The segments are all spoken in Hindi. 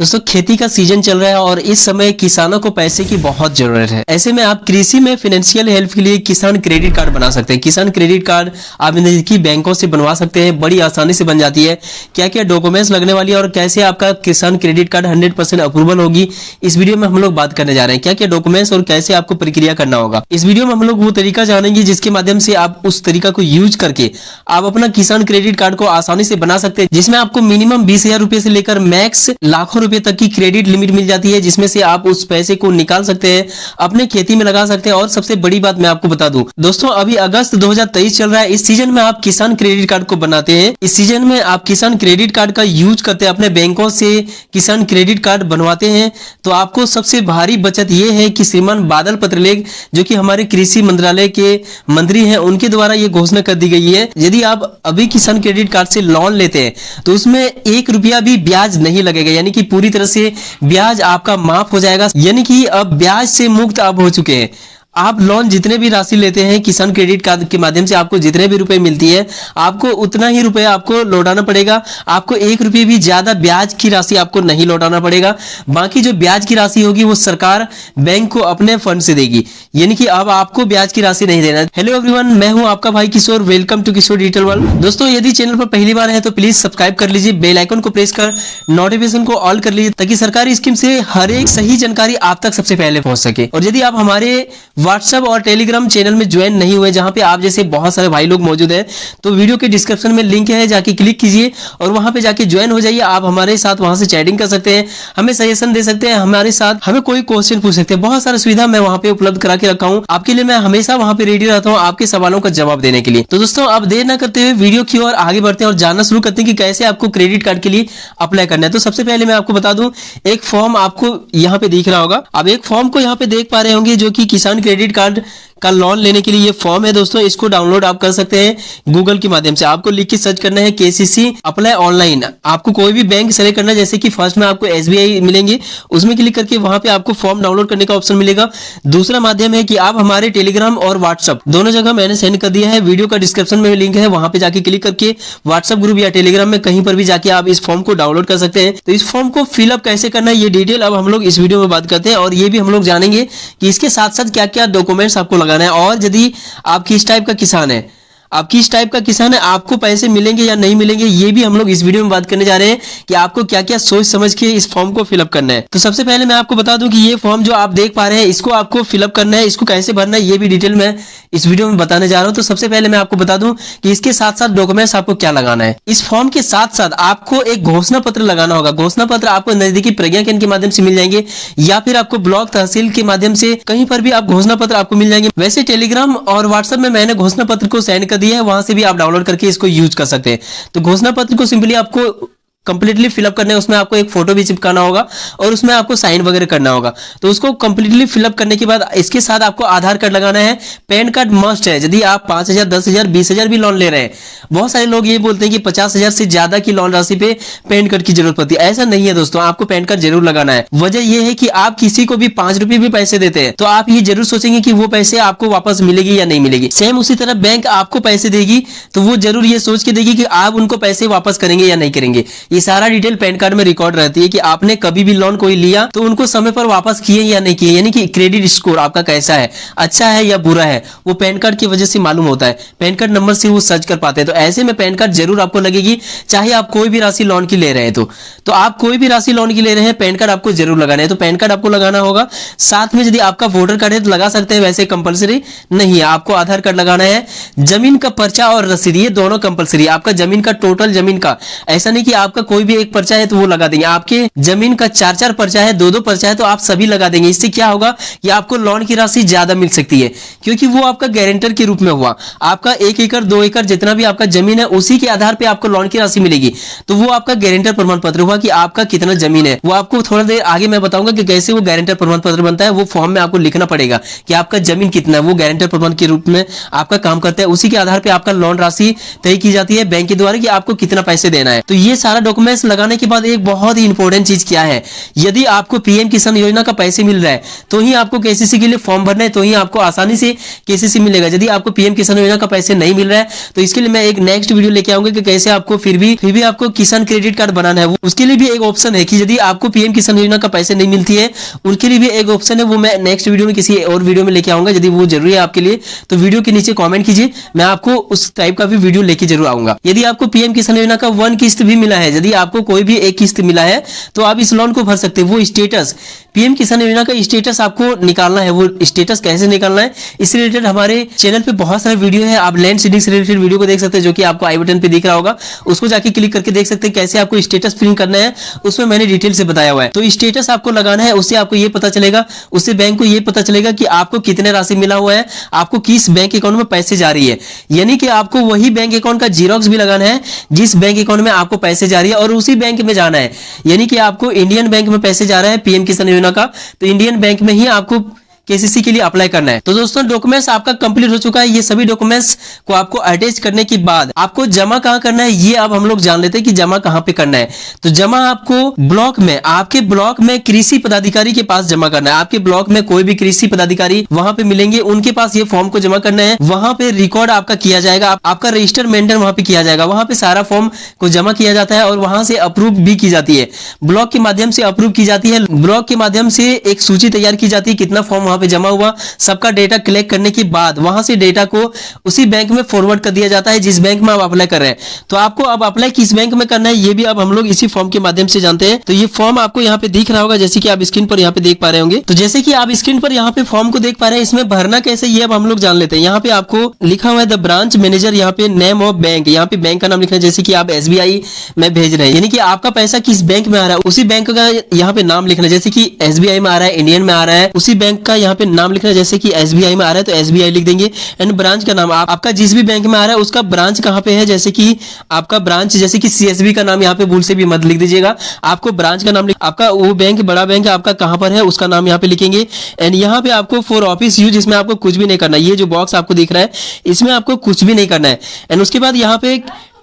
दोस्तों खेती का सीजन चल रहा है और इस समय किसानों को पैसे की बहुत जरूरत है। ऐसे में आप कृषि में फाइनेंशियल हेल्प के लिए किसान क्रेडिट कार्ड बना सकते हैं। किसान क्रेडिट कार्ड आप नजदीकी बैंकों से बनवा सकते हैं, बड़ी आसानी से बन जाती है। क्या क्या डॉक्यूमेंट्स लगने वाली है और कैसे आपका किसान क्रेडिट कार्ड 100% अप्रूवल होगी, इस वीडियो में हम लोग बात करने जा रहे हैं। क्या क्या डॉक्यूमेंट्स और कैसे आपको प्रक्रिया करना होगा, इस वीडियो में हम लोग वो तरीका जानेंगे जिसके माध्यम से आप उस तरीका को यूज करके आप अपना किसान क्रेडिट कार्ड को आसानी से बना सकते हैं, जिसमें आपको मिनिमम 20,000 रुपए से लेकर मैक्स लाखों रुपए तक की क्रेडिट लिमिट मिल जाती है, जिसमें से आप उस पैसे को निकाल सकते हैं, अपने खेती में लगा सकते हैं। और सबसे बड़ी बात मैं आपको बता दूं दोस्तों, अभी अगस्त 2023 चल रहा है। इस सीजन में आप किसान क्रेडिट कार्ड को बनाते हैं, इस सीजन में आप किसान क्रेडिट कार्ड का यूज करते हैं, अपने बैंकों से किसान क्रेडिट कार्ड बनवाते हैं, तो आपको सबसे भारी बचत यह है कि श्रीमान बादल पत्रलेख जो कि हमारे कृषि मंत्रालय के मंत्री हैं, उनके द्वारा यह घोषणा कर दी गई है, यदि आप अभी किसान क्रेडिट कार्ड से लोन लेते हैं तो उसमें 1 रुपया भी ब्याज नहीं लगेगा, यानी कि पूरी तरह से ब्याज आपका माफ हो जाएगा। यानी कि अब ब्याज से मुक्त आप हो चुके हैं। आप लोन जितने भी राशि लेते हैं किसान क्रेडिट कार्ड के माध्यम से, आपको जितने भी रुपए मिलती है आपको उतना ही रुपए आपको लौटाना पड़ेगा। आपको 1 रुपये भी ज्यादा ब्याज की राशि आपको नहीं लौटाना पड़ेगा। बाकी जो ब्याज की राशि होगी वो सरकार बैंक को अपने फंड से देगी, यानी कि अब आपको ब्याज की राशि नहीं देना। हेलो एवरीवन, मैं हूं आपका भाई Kishore. Welcome to Kishore digital world. दोस्तों, यदि चैनल पर पहली बार है तो प्लीज सब्सक्राइब कर लीजिए, बेल आइकन को प्रेस कर नोटिफिकेशन को ऑल कर लीजिए, ताकि सरकारी स्कीम से हर एक सही जानकारी आप तक सबसे पहले पहुंच सके। और यदि आप हमारे व्हाट्सएप और टेलीग्राम चैनल में ज्वाइन नहीं हुए, जहां पे आप जैसे बहुत सारे भाई लोग मौजूद हैं, तो वीडियो के डिस्क्रिप्शन में लिंक है, जाके क्लिक कीजिए और वहां पे जाके ज्वाइन हो जाइए। आप हमारे साथ वहां से चैटिंग कर सकते हैं, हमें सजेशन दे सकते हैं, हमारे साथ हमें कोई क्वेश्चन पूछ सकते हैं। बहुत सारी सुविधा मैं वहां पे उपलब्ध करा के रखा हूं आपके लिए। मैं हमेशा वहां पे रेडी रहता हूं आपके सवालों का जवाब देने के लिए। तो दोस्तों, अब देर ना करते हुए वीडियो की ओर आगे बढ़ते हैं और जानना शुरू करते हैं कि कैसे आपको क्रेडिट कार्ड के लिए अप्लाई करना है। तो सबसे पहले मैं आपको बता दूं, एक फॉर्म आपको यहाँ पे दिख रहा होगा। अब एक फॉर्म को यहाँ पे देख पा रहे होंगे जो कि किसान क्रेडिट कार्ड का लोन लेने के लिए ये फॉर्म है। दोस्तों, इसको डाउनलोड आप कर सकते हैं गूगल की माध्यम से। आपको लिख के सर्च करना है केसीसी अप्लाई ऑनलाइन। आपको कोई भी बैंक सेलेक्ट करना है, जैसे कि फर्स्ट में आपको एसबीआई मिलेंगे, उसमें क्लिक करके वहां पे आपको फॉर्म डाउनलोड करने का ऑप्शन मिलेगा। दूसरा माध्यम है कि आप हमारे टेलीग्राम और व्हाट्सएप दोनों जगह मैंने सेंड कर दिया है, वीडियो का डिस्क्रिप्शन में लिंक है, वहां पे जाके क्लिक करके व्हाट्सएप ग्रुप या टेलीग्राम में कहीं पर भी जाके आप इस फॉर्म को डाउनलोड कर सकते हैं। तो इस फॉर्म को फिलअप कैसे करना है ये डिटेल अब हम लोग इस वीडियो में बात करते हैं, और ये भी हम लोग जानेंगे कि इसके साथ साथ क्या क्या डॉक्यूमेंट्स आपको लगाना है। और यदि आप किस टाइप का किसान है, आप किस टाइप का किसान है, आपको पैसे मिलेंगे या नहीं मिलेंगे, ये भी हम लोग इस वीडियो में बात करने जा रहे हैं कि आपको क्या क्या सोच समझ के इस फॉर्म को फिलअप करना है। तो सबसे पहले मैं आपको बता दूं कि ये फॉर्म जो आप देख पा रहे हैं, इसको आपको फिलअप करना है, इसको कैसे भरना है ये भी डिटेल में इस वीडियो में बताने जा रहा हूं। तो सबसे पहले मैं आपको बता दूं कि इसके साथ साथ डॉक्यूमेंट्स आपको क्या लगाना है। इस फॉर्म के साथ साथ आपको एक घोषणा पत्र लगाना होगा। घोषणा पत्र आपको नजदीकी प्रज्ञा केंद्र के माध्यम से मिल जाएंगे, या फिर आपको ब्लॉक तहसील के माध्यम से कहीं पर भी आप घोषणा पत्र आपको मिल जाएंगे। वैसे टेलीग्राम और व्हाट्सएप में मैंने घोषणा पत्र को सेंड कर दिया है, वहां से भी आप डाउनलोड करके इसको यूज कर सकते हैं। तो घोषणा पत्र को सिंपली आपको कंप्लीटली फिलअप करना है, उसमें आपको एक फोटो भी चिपकाना होगा और उसमें आपको साइन वगैरह करना होगा। तो उसको कंप्लीटली फिलअप करने के बाद इसके साथ आपको आधार कार्ड लगाना है, पैन कार्ड मस्ट है। यदि आप 5,000, 10,000, 20,000 भी लोन ले रहे हैं, बहुत सारे लोग ये बोलते हैं कि 50,000 से ज्यादा की लोन राशि पे पैन कार्ड की जरूरत पड़ती है। ऐसा नहीं है दोस्तों, आपको पैन कार्ड जरूर लगाना है। वजह यह है कि आप किसी को भी 5 रुपए भी पैसे देते हैं तो आप ये जरूर सोचेंगे कि वो पैसे आपको वापस मिलेगी या नहीं मिलेगी। सेम उसी तरह बैंक आपको पैसे देगी तो वो जरूर ये सोच के देगी कि आप उनको पैसे वापस करेंगे या नहीं करेंगे। ये सारा डिटेल पैन कार्ड में रिकॉर्ड रहती है कि आपने कभी भी लोन कोई लिया तो उनको समय पर वापस किए या नहीं किए, यानी कि क्रेडिट स्कोर आपका कैसा है, अच्छा है या बुरा है, वो पैन कार्ड की वजह से मालूम होता है। पैन कार्ड नंबर से वो सर्च कर पाते हैं। तो ऐसे में पैन कार्ड जरूर आपको लगेगी, चाहे आप कोई भी राशि लोन की ले रहे हैं। तो आप कोई भी राशि लोन की ले रहे हैं, पैन कार्ड आपको जरूर लगाना है। तो पैन कार्ड आपको लगाना होगा। साथ में यदि आपका वोटर कार्ड है तो लगा सकते हैं, वैसे कंपलसरी नहीं है। आपको आधार कार्ड लगाना है, जमीन का पर्चा और रसीद, ये दोनों कंपलसरी। आपका जमीन का टोटल जमीन का, ऐसा नहीं कि आपका कोई भी एक पर्चा है तो वो लगा देंगे। आपके जमीन का 4-4 पर्चा है, 2-2 पर्चा है तो आप सभी लगा देंगे। इससे क्या होगा कि आपको लोन की राशि ज्यादा मिल सकती है, क्योंकि वो आपका गारंटर के रूप में हुआ। आपका 1 एकड़ 2 एकड़ जितना भी आपका जमीन है, उसी के आधार पे आपको लोन की राशि मिलेगी। तो वो आपका गारंटर प्रमाण पत्र हुआ कि आपका कितना जमीन है। वो आपको थोड़ा देर आगे मैं बताऊंगा कि कैसे वो गारंटर प्रमाण पत्र बनता है। वो फॉर्म में आपको लिखना पड़ेगा कि आपका जमीन कितना है, वो गारंटर प्रमाण के रूप में आपका काम करता है। उसी के आधार पर आपका लोन राशि तय की जाती है बैंक के द्वारा कि आपको कितना पैसे देना है। तो ये सारा डॉक्यूमेंट्स लगाने के बाद एक बहुत ही इंपॉर्टेंट चीज क्या है, यदि आपको पीएम किसान योजना का पैसे मिल रहा है तो ही आपको केसीसी के लिए फॉर्म भरना है, तो ही आपको आसानी से केसीसी मिलेगा। यदि आपको पीएम किसान योजना का पैसे नहीं मिल रहा है तो इसके लिए मैं एक नेक्स्ट वीडियो लेके आऊंगा कि कैसे आपको फिर भी आपको किसान क्रेडिट कार्ड बनाना है। उसके लिए भी एक ऑप्शन है कि यदि आपको पीएम किसान योजना का पैसे नहीं मिलती है उनके लिए भी एक ऑप्शन है, वो मैं नेक्स्ट वीडियो में किसी और वीडियो में लेके आऊंगा। यदि वो जरूरी है आपके लिए तो वीडियो के नीचे कमेंट कीजिए, मैं आपको उस टाइप का भी वीडियो लेके जरूर आऊंगा। यदि आपको पीएम किसान योजना का 1 किस्त भी मिला है, यदि आपको कोई भी एक किस्त मिला है तो आप इस लोन को भर सकते हैं। वो स्टेटस पीएम किसान योजना का स्टेटस आपको निकालना है। वो स्टेटस कैसे निकालना है इस रिलेटेड हमारे चैनल पे बहुत सारे वीडियो है, आप लैंड सीडिंग से रिलेटेड वीडियो को देख सकते हैं जो कि आपको आई बटन पे दिख रहा होगा, उसको जाके क्लिक करके देख सकते हैं कैसे आपको स्टेटस प्रिंट करना है, उसमें मैंने डिटेल से बताया हुआ है। तो स्टेटस आपको लगाना है, उससे आपको ये पता चलेगा, उससे बैंक को ये पता चलेगा कि आपको कितने राशि मिला हुआ है, आपको किस बैंक अकाउंट में पैसे जा रही है। यानी कि आपको वही बैंक अकाउंट का जीरोक्स भी लगाना है जिस बैंक अकाउंट में आपको पैसे जा रही है और उसी बैंक में जाना है। यानी कि आपको इंडियन बैंक में पैसे जा रहा है पीएम किसान योजना का, तो इंडियन बैंक में ही आपको केसीसी के लिए अप्लाई करना है। तो दोस्तों डॉक्यूमेंट्स आपका कंप्लीट हो चुका है। ये सभी डॉक्यूमेंट्स को आपको अटैच करने के बाद आपको जमा कहां करना है ये अब हम लोग जान लेते हैं कि जमा कहां पे करना है। तो जमा आपको ब्लॉक में, आपके ब्लॉक में कृषि पदाधिकारी के पास जमा करना है। आपके ब्लॉक में कोई भी कृषि पदाधिकारी वहां पे मिलेंगे, उनके पास ये फॉर्म को जमा करना है। वहां पे रिकॉर्ड आपका किया जाएगा, आपका रजिस्टर मेंटेन वहां पे किया जाएगा, वहां पे सारा फॉर्म को जमा किया जाता है और वहां से अप्रूव भी की जाती है। ब्लॉक के माध्यम से अप्रूव की जाती है, ब्लॉक के माध्यम से एक सूची तैयार की जाती है कितना फॉर्म वहां पे जमा हुआ, सबका डेटा कलेक्ट करने के बाद वहां से डेटा को उसी बैंक में फॉरवर्ड कर दिया जाता है जिस बैंक में आप अप्लाई कर रहे हैं। तो आपको अब अप्लाई किस बैंक में करना है ये भी अब हम लोग इसी फॉर्म के माध्यम से जानते हैं। तो ये फॉर्म आपको यहाँ पे दिख रहा होगा, जैसे कि आप स्क्रीन पर यहाँ पे देख पा रहे होंगे। तो जैसे कि आप स्क्रीन पर यहाँ पे फॉर्म को देख पा रहे हैं, इसमें भरना कैसे ये अब हम लोग जान लेते हैं। यहाँ पे आपको लिखा हुआ है द ब्रांच मैनेजर, यहाँ पे नेम ऑफ बैंक, यहाँ पे बैंक का नाम लिखना है। जैसे कि आप एसबीआई में भेज रहे हैं, यानी कि आपका पैसा किस बैंक में आ रहा है उसी बैंक का यहाँ पे नाम लिखना है। जैसे कि एसबीआई में आ रहा है, इंडियन में आ रहा है, उसी बैंक का यहाँ पे नाम लिखना है। जैसे कि एसबीआई में आ रहा है तो एसबीआई लिख देंगे। एंड ब्रांच का नाम आपका जिस भी बैंक में आ रहा है उसका ब्रांच कहां पे है, जैसे कि आपका ब्रांच, जैसे कि सीएसबी का नाम यहाँ पे भूल से भी मत लिख दीजिएगा, आपको ब्रांच का नाम आपका वो बैंक बड़ा बैंक है आपका कहां पर है उसका नाम यहाँ पे लिखेंगे। एंड यहाँ पे आपको फॉर ऑफिस यूज, इसमें आपको कुछ भी नहीं करना, ये जो बॉक्स आपको दिख रहा है इसमें आपको कुछ भी नहीं करना है। एंड उसके बाद यहाँ पे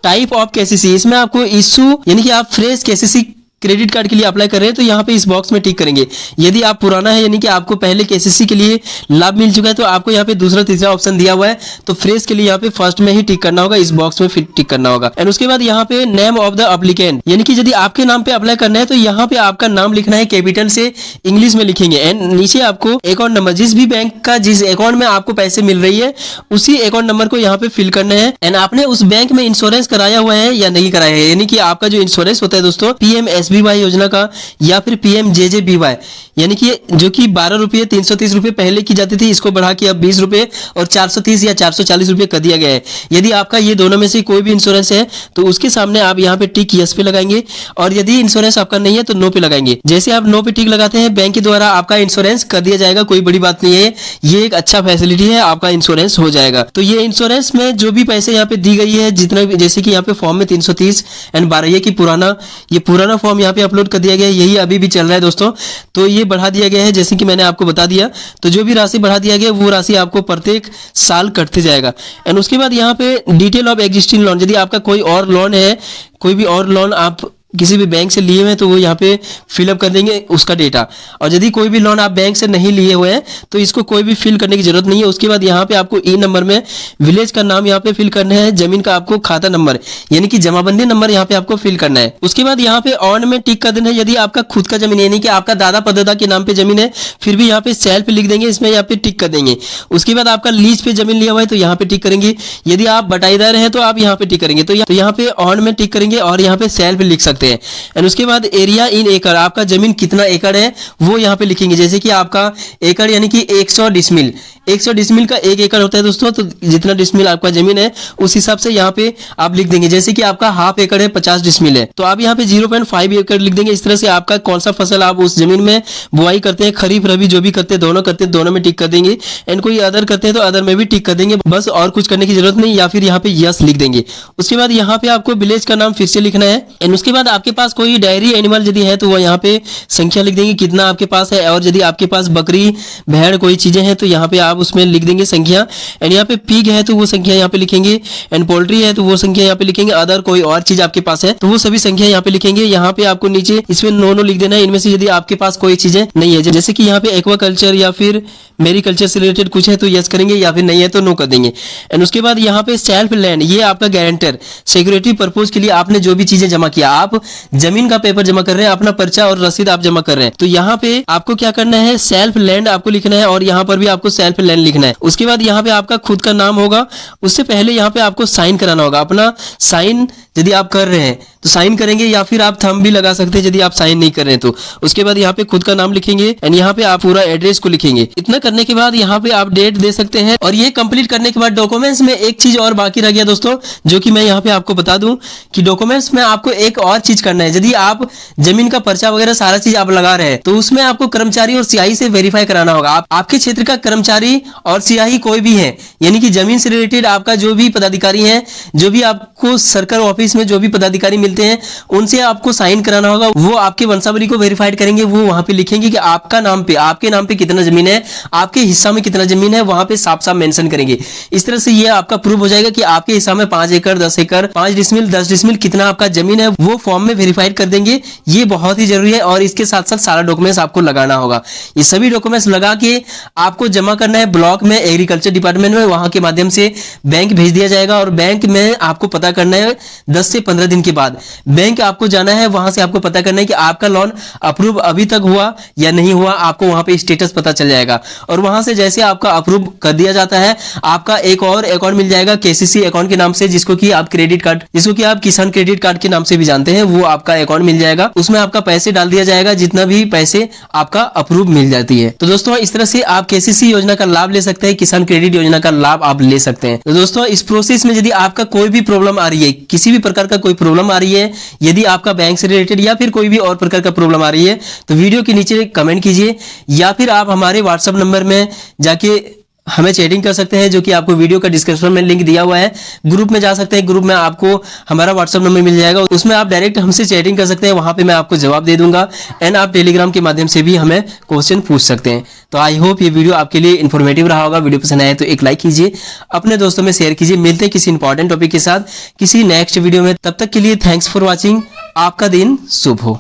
टाइप ऑफ केसीसी, इसमें आपको इशू यानी कि आप फ्रेश केसीसी क्रेडिट कार्ड के लिए अप्लाई कर रहे हैं तो यहाँ पे इस बॉक्स में टिक करेंगे। यदि आप पुराना है यानी कि आपको पहले केसीसी के लिए लाभ मिल चुका है तो आपको यहाँ पे दूसरा तीसरा ऑप्शन दिया हुआ है, तो फ्रेश के लिए यहाँ पे फर्स्ट में ही टिक करना होगा, इस बॉक्स में फिर टिक करना होगा। एंड उसके बाद यहाँ पे नेम ऑफ द एप्लीकेंट, यानी कि यदि आपके नाम पे अप्लाई करना है तो यहाँ पे आपका नाम लिखना है कैपिटल से, इंग्लिश में लिखेंगे। एंड नीचे आपको अकाउंट नंबर, जिस भी बैंक का जिस अकाउंट में आपको पैसे मिल रही है उसी अकाउंट नंबर को यहाँ पे फिल करना है। एंड आपने उस बैंक में इंश्योरेंस कराया हुआ है या नहीं कराया है, यानी कि आपका जो इंश्योरेंस होता है दोस्तों पीएमएसबीवाई योजना का या फिर पीएमजेजेबीवाई, यानी कि जो कि 12 रुपये 330 रुपये पहले की जाती थी, इसको बढ़ा के अब 20 रुपये और 430 या 440 रुपये कर दिया गया है। यदि आपका ये दोनों में से कोई भी इंश्योरेंस है तो उसके सामने आप यहाँ पे टिक यस पे लगाएंगे, और यदि इंश्योरेंस आपका नहीं है तो नो पे लगाएंगे। जैसे आप नो पे टिक लगाते हैं बैंक के द्वारा आपका इंश्योरेंस कर दिया जाएगा, कोई बड़ी बात नहीं है, ये एक अच्छा फैसिलिटी है, आपका इंश्योरेंस हो जाएगा। तो ये इंश्योरेंस में जो भी पैसे यहाँ पे दी गई है जितना भी, जैसे कि यहाँ पे फॉर्म में 330 एंड 12 ये पुराना फॉर्म यहाँ पे अपलोड कर दिया गया है, यही अभी भी चल रहा है दोस्तों। तो ये बढ़ा दिया गया है जैसे कि मैंने आपको बता दिया, तो जो भी राशि बढ़ा दिया गया वो राशि आपको प्रत्येक साल कटते जाएगा। एंड उसके बाद यहाँ पे डिटेल ऑफ एग्जिस्टिंग लोन, यदि आपका कोई और लोन है, कोई भी और लोन आप किसी भी बैंक से लिए हुए हैं तो वो यहाँ पे फिलअप कर देंगे उसका डेटा। और यदि कोई भी लोन आप बैंक से नहीं लिए हुए हैं तो इसको कोई भी फिल करने की जरूरत नहीं है। उसके बाद यहाँ पे आपको ई नंबर में विलेज का नाम यहाँ पे फिल करना है, जमीन का आपको खाता नंबर यानी कि जमाबंदी नंबर यहाँ पे आपको फिल करना है। उसके बाद यहाँ पे ऑन में टिक कर देना है यदि आपका खुद का जमीन यानी कि आपका दादा परदादा के नाम पे जमीन है, फिर भी यहाँ पे सेल्फ लिख देंगे, इसमें यहाँ पे टिक कर देंगे। उसके बाद आपका लीज पे जमीन लिया हुआ है तो यहाँ पे टिक करेंगे, यदि आप बटाईदार हैं तो आप यहाँ पे टिक करेंगे, तो यहाँ पे ऑन में टिक करेंगे और यहाँ पे सेल्फ लिख सकते हैं। एंड उसके बाद एरिया इन एकड़, आपका जमीन कितना एकड़ है वो यहाँ पे लिखेंगे। जैसे कि आपका एकड़ यानी कि 100 डिसमिल, 100 डिसमिल का 1 एकड़ होता है दोस्तों, तो जितना डिसमिल आपका जमीन है उस हिसाब से यहाँ पे आप लिख देंगे। जैसे कि आपका हाफ एकड़ है 50 डिसमिल है तो आप यहाँ पे 0.5 एकड़ लिख देंगे। इस तरह से आपका कौन सा फसल आप उस जमीन में बुआई करते हैं, खरीफ रबी जो भी करते हैं दोनों करते हैं, दोनों में टिक कर देंगे। एंड कोई अदर करते हैं तो अदर में भी टिक कर देंगे, बस और कुछ करने की जरूरत नहीं, या फिर यहाँ पे यस लिख देंगे। उसके बाद यहाँ पे आपको विलेज का नाम फिर से लिखना है। एंड उसके बाद आपके पास कोई डायरी एनिमल यदि है तो वो यहाँ पे संख्या लिख देंगे कितना आपके पास है, और यदि आपके पास बकरी भेड़ कोई चीजें हैं तो यहाँ पे आप उसमें लिख देंगे संख्या। एंड यहाँ पे पिग है तो वो संख्या यहाँ पे लिखेंगे, एंड पोल्ट्री है तो वो संख्या यहाँ पे लिखेंगे, अदर कोई और चीज आपके पास है तो वो सभी संख्या यहाँ पे लिखेंगे। यहाँ पे आपको नीचे इसमें नो लिख देना है इनमें से यदि आपके पास कोई चीजें नहीं है, जैसे कि यहाँ पे एक्वाकल्चर या फिर मेरीकल्चर से रिलेटेड कुछ है तो यस करेंगे, या फिर नहीं है तो नो कर देंगे। एंड उसके बाद यहाँ पे सेल्फ लैंड, ये आपका गारंटर सिक्योरिटी पर्पज के लिए आपने जो भी चीजें जमा किया, आप जमीन का पेपर जमा कर रहे हैं, अपना पर्चा और रसीद आप जमा कर रहे हैं, तो यहाँ पे आपको क्या करना है, सेल्फ लैंड आपको लिखना है, और यहाँ पर भी आपको सेल्फ लैंड लिखना है। उसके बाद यहाँ पे आपका खुद का नाम होगा, उससे पहले यहाँ पे आपको साइन कराना होगा, अपना साइन यदि आप कर रहे हैं तो साइन करेंगे, या फिर आप थंब भी लगा सकते हैं यदि आप साइन नहीं कर रहे हैं तो। उसके बाद यहाँ पे खुद का नाम लिखेंगे, एंड यहाँ पे आप पूरा एड्रेस को लिखेंगे। इतना करने के बाद यहाँ पे आप डेट दे सकते हैं, और ये कंप्लीट करने के बाद डॉक्यूमेंट्स में एक चीज और बाकी रह गया दोस्तों, जो कि मैं यहाँ पे आपको बता दूं कि डॉक्यूमेंट्स में आपको एक और चीज करना है। यदि आप जमीन का पर्चा वगैरह सारा चीज आप लगा रहे हैं तो उसमें आपको कर्मचारी और सियाही से वेरीफाई कराना होगा। आपके क्षेत्र का कर्मचारी और सियाही कोई भी है, यानी कि जमीन से रिलेटेड आपका जो भी पदाधिकारी है, जो भी आपको सर्कल ऑफिस में जो भी पदाधिकारी मिलते हैं, उनसे आपको साइन कराना होगा। वो आपके वंशावली को वेरीफाइड करेंगे, वो वहां पे लिखेंगे कि आपका नाम पे, आपके नाम पे कितना जमीन है, आपके हिस्सा में कितना जमीन है, वहां पे साफ साफ मेंशन करेंगे। इस तरह से ये आपका प्रूफ हो जाएगा कि आपके हिस्सा में 5 एकड़ 10 एकड़ 5 डिसमिल 10 डिसमिल कितना आपका जमीन है, वो फॉर्म में वेरीफाइड कर देंगे। ये बहुत ही जरूरी है, और इसके साथ साथ सारा डॉक्यूमेंट्स आपको लगाना होगा। ये सभी डॉक्यूमेंट्स लगा के आपको जमा करना है ब्लॉक में, एग्रीकल्चर डिपार्टमेंट में, वहां के माध्यम से बैंक भेज दिया जाएगा, और बैंक में आपको पता करना है 10 से 15 दिन के बाद बैंक आपको जाना है, वहां से आपको पता करना है कि आपका लोन अप्रूव अभी तक हुआ या नहीं हुआ, आपको वहां पे स्टेटस पता चल जाएगा। और वहां से जैसे आपका अप्रूव कर दिया जाता है, आपका एक और अकाउंट मिल जाएगा केसीसी अकाउंट के नाम से, जिसको कि आप क्रेडिट कार्ड, जिसको कि आप किसान क्रेडिट कार्ड के नाम से भी जानते हैं, वो आपका अकाउंट मिल जाएगा। उसमें आपका पैसे डाल दिया जाएगा, जितना भी पैसे आपका अप्रूव मिल जाती है। तो दोस्तों इस तरह से आप केसीसी योजना का लाभ ले सकते हैं, किसान क्रेडिट योजना का लाभ आप ले सकते हैं। तो दोस्तों इस प्रोसेस में यदि आपका कोई भी प्रॉब्लम आ रही है, किसी भी प्रकार का कोई प्रॉब्लम आ रही है, यदि आपका बैंक से रिलेटेड या फिर कोई भी और प्रकार का प्रॉब्लम आ रही है, तो वीडियो के नीचे कमेंट कीजिए, या फिर आप हमारे व्हाट्सएप नंबर में जाके हमें चैटिंग कर सकते हैं, जो कि आपको वीडियो का डिस्क्रिप्शन में लिंक दिया हुआ है। ग्रुप में जा सकते हैं, ग्रुप में आपको हमारा व्हाट्सएप नंबर मिल जाएगा, उसमें आप डायरेक्ट हमसे चैटिंग कर सकते हैं, वहां पे मैं आपको जवाब दे दूंगा। एंड आप टेलीग्राम के माध्यम से भी हमें क्वेश्चन पूछ सकते हैं। तो आई होप ये वीडियो आपके लिए इन्फॉर्मेटिव रहा होगा। वीडियो पसंद आए तो एक लाइक कीजिए, अपने दोस्तों में शेयर कीजिए। मिलते हैं किसी इंपॉर्टेंट टॉपिक के साथ किसी नेक्स्ट वीडियो में, तब तक के लिए थैंक्स फॉर वॉचिंग। आपका दिन शुभ हो।